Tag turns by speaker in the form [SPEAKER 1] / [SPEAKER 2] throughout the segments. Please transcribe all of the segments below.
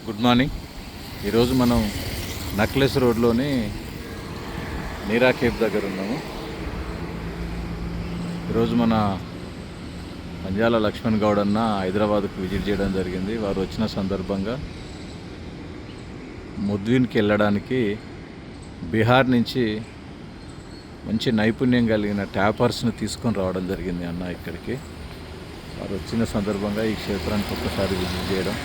[SPEAKER 1] Good morning. ఈరోజు మనం necklace రోడ్లోని నీరా కేఫ్ దగ్గర ఉన్నాము. ఈరోజు మన పంజాల లక్ష్మణ్ గౌడ్ అన్న హైదరాబాద్కు విజిట్ చేయడం జరిగింది. వారు వచ్చిన సందర్భంగా ముద్విన్కి వెళ్ళడానికి బీహార్ నుంచి మంచి నైపుణ్యం కలిగిన ట్యాపర్స్ని తీసుకొని రావడం జరిగింది అన్న ఇక్కడికి. వారు వచ్చిన సందర్భంగా ఈ క్షేత్రానికి ఒక్కసారి విజిట్ చేయడం,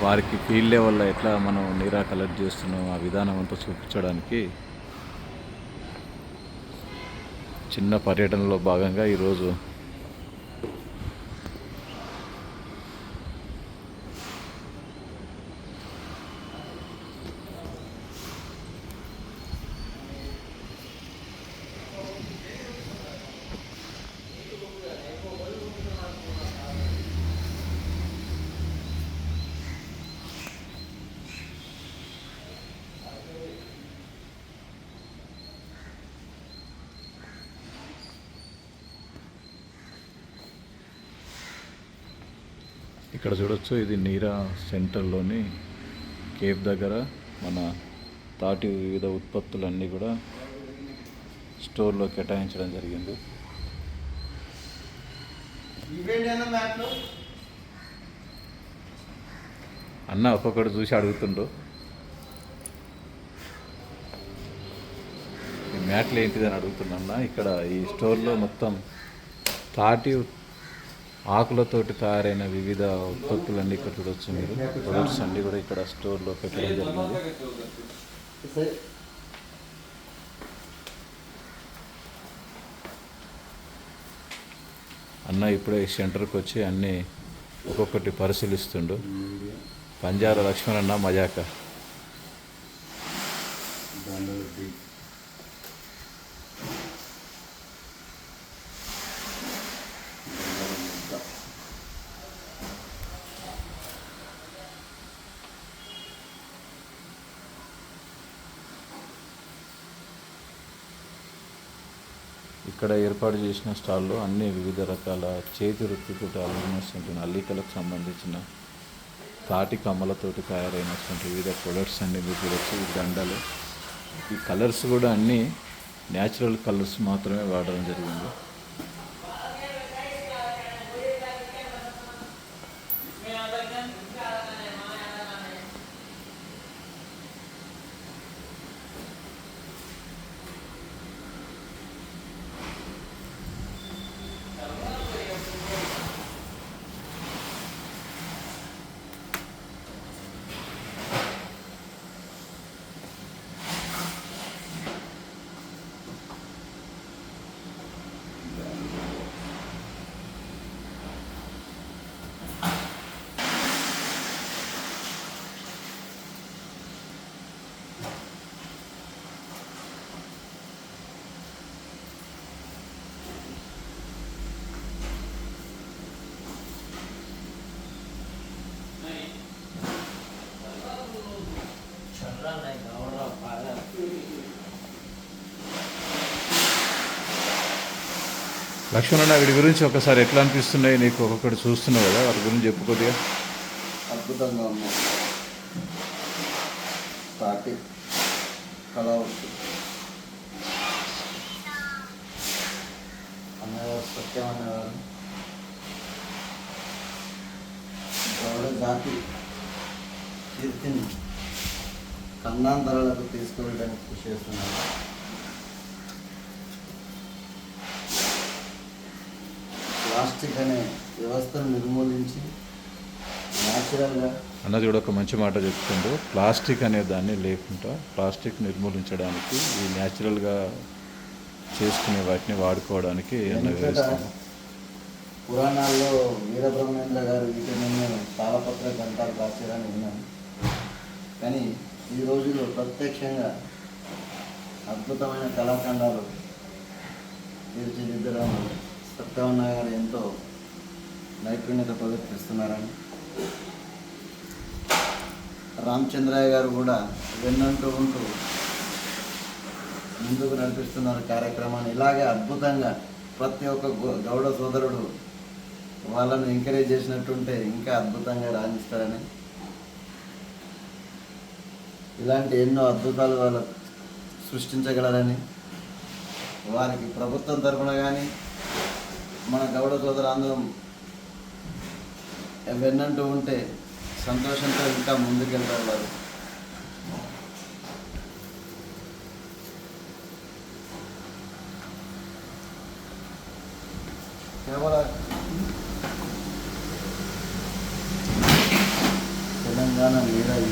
[SPEAKER 1] వారికి ఫీల్డ్ లెవెల్లో ఎట్లా మనం నీరా కలెక్ట్ చేస్తున్నాం ఆ విధానం అంతా చూపించడానికి చిన్న పర్యటనలో భాగంగా ఈరోజు ఇక్కడ చూడొచ్చు. ఇది నీరా సెంటర్లోని కేఫ్ దగ్గర మన తాటి వివిధ ఉత్పత్తులన్నీ కూడా స్టోర్లో కేటాయించడం జరిగింది. అన్న ఒక్కొక్కటి చూసి అడుగుతుండ్రు, ఈ మ్యాట్లు ఏంటిదని అడుగుతున్నా. ఇక్కడ ఈ స్టోర్లో మొత్తం తాటి ఆకులతోటి తయారైన వివిధ ఉత్పత్తులన్నీ ఇక్కడ చూడవచ్చు. మీరు ప్రొడక్ట్స్ అన్నీ కూడా ఇక్కడ స్టోర్లో పెట్టడం జరిగింది. అన్న ఇప్పుడే సెంటర్కి వచ్చి అన్నీ ఒక్కొక్కటి పరిశీలిస్తుండు. పంజాల లక్ష్మణ్ అన్న మజాక. ఇక్కడ ఏర్పాటు చేసిన స్టాల్లో అన్ని వివిధ రకాల చేతి వృత్తితో అల్లినటువంటి అల్లికలకు సంబంధించిన తాటి కమ్మలతోటి తయారైనటువంటి వివిధ ప్రొడక్ట్స్ అన్నీ మీరు చూడవచ్చు. ఈ దండలు, ఈ కలర్స్ కూడా అన్నీ న్యాచురల్ కలర్స్ మాత్రమే వాడడం జరిగింది. లక్ష్మణ, వీడి గురించి ఒకసారి ఎట్లా అనిపిస్తున్నాయి నీకు? ఒక్కొక్కటి చూస్తున్నావు కదా, వాటి గురించి చెప్పు కొద్దిగా.
[SPEAKER 2] అద్భుతంగా ఉన్నాయి. తాటి కళావృత్తి అనేవారు, సత్యం అనేవారు గౌడ జాతి కీర్తిని కన్నాంతరాలకు తీసుకువెళ్ళడానికి కృషి చేస్తున్నారు. ప్లాస్టిక్ అనే వ్యవస్థను నిర్మూలించి న్యాచురల్గా
[SPEAKER 1] అన్న చూడ ఒక మంచి మాట చెప్తుండ్రు. ప్లాస్టిక్ అనే దాన్ని లేకుండా ప్లాస్టిక్ నిర్మూలించడానికి ఈ న్యాచురల్గా చేసుకునే వాటిని వాడుకోవడానికి అన్న వ్యవస్థ.
[SPEAKER 2] పురాణాల్లో వీరబ్రహ్మేంద్ర గారు వీటిని తాళపత్ర గ్రంథాలు రాశారని విన్నాను. కానీ ఈ రోజుల్లో ప్రత్యక్షంగా అద్భుతమైన కళాఖండాలు తీర్చిదిద్దడం సత్యవన్న గారు ఎంతో నైపుణ్యత ప్రదర్శిస్తున్నారని, రామచంద్రయ్య గారు కూడా వెన్నంటూ ఉంటూ ముందుకు నడిపిస్తున్నారు కార్యక్రమాన్ని. ఇలాగే అద్భుతంగా ప్రతి ఒక్క గౌడ సోదరుడు వాళ్ళని ఎంకరేజ్ చేసినట్టుంటే ఇంకా అద్భుతంగా రాణిస్తారని ఇలాంటి ఎన్నో అద్భుతాలు వాళ్ళు సృష్టించగలరని వారికి ప్రభుత్వం తరఫున కానీ మన గౌడ సోదరులందరం వెన్నంటూ ఉంటే సంతోషంతో ఇంకా ముందుకెళ్తారు వారు. తెలంగాణ లీడర్